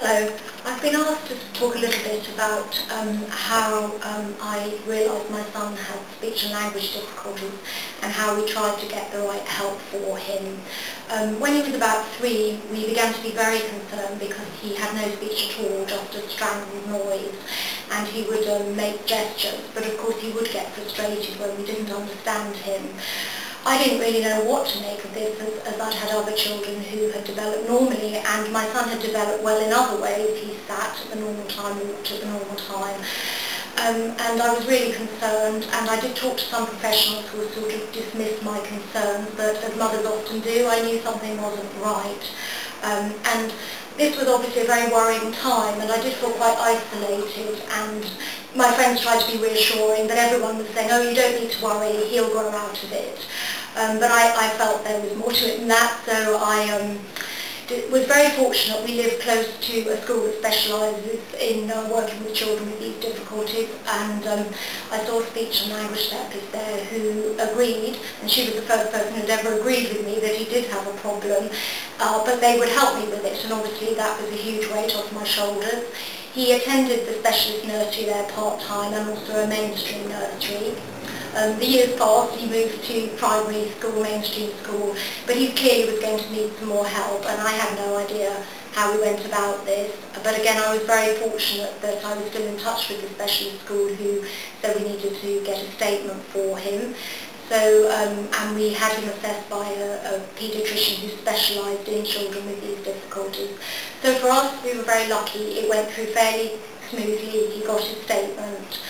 Hello. I've been asked to talk a little bit about how I realised my son had speech and language difficulties and how we tried to get the right help for him. When he was about 3, we began to be very concerned because he had no speech at all, just a strangled noise, and he would make gestures, but of course he would get frustrated when we didn't understand him. I didn't really know what to make of this, as I'd had other children who had developed normally, and my son had developed well in other ways. He sat at the normal time, walked at the normal time, and I was really concerned, and I did talk to some professionals who sort of dismissed my concerns, but as mothers often do, I knew something wasn't right. And this was obviously a very worrying time, and I did feel quite isolated, and my friends tried to be reassuring, but everyone was saying, oh, you don't need to worry, he'll grow out of it. But I felt there was more to it than that, so I was very fortunate. We lived close to a school that specialises in working with children with these difficulties, and I saw a speech and language therapist there who agreed, and she was the first person who had ever agreed with me that he did have a problem, but they would help me with it, and obviously that was a huge weight off my shoulders. He attended the specialist nursery there part-time and also a mainstream nursery. The years passed, he moved to primary school, mainstream school, but he clearly was going to need some more help, and I had no idea how we went about this. But again, I was very fortunate that I was still in touch with the specialist school who said we needed to get a statement for him. So, and we had him assessed by a paediatrician who specialised in children with these difficulties. So for us, we were very lucky. It went through fairly smoothly. He got his statement.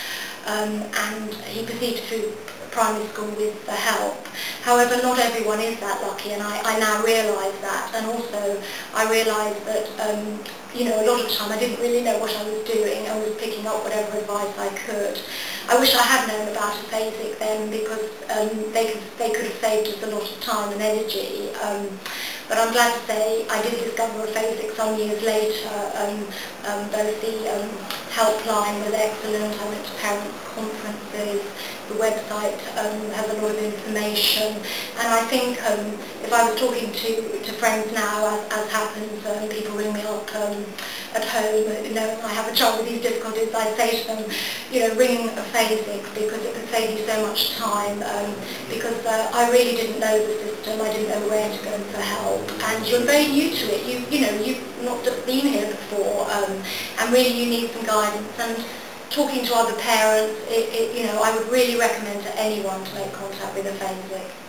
And he proceeded through primary school with the help. However, not everyone is that lucky, and I now realise that, and also I realise that a lot of the time I didn't really know what I was doing. I was picking up whatever advice I could. I wish I had known about Afasic then, because they could have saved us a lot of time and energy. But I'm glad to say I did discover Afasic some years later. Both the helpline was excellent. I went to parents' conferences. The website has a lot of information, and I think if I was talking to friends now, as happens, people ring me up at home, I have a child with these difficulties, I say to them, ring Afasic, because it could save you so much time, because I really didn't know the system, I didn't know where to go for help, and you're very new to it, you've not been here before, and really you need some guidance. And talking to other parents, I would really recommend to anyone to make contact with Afasic.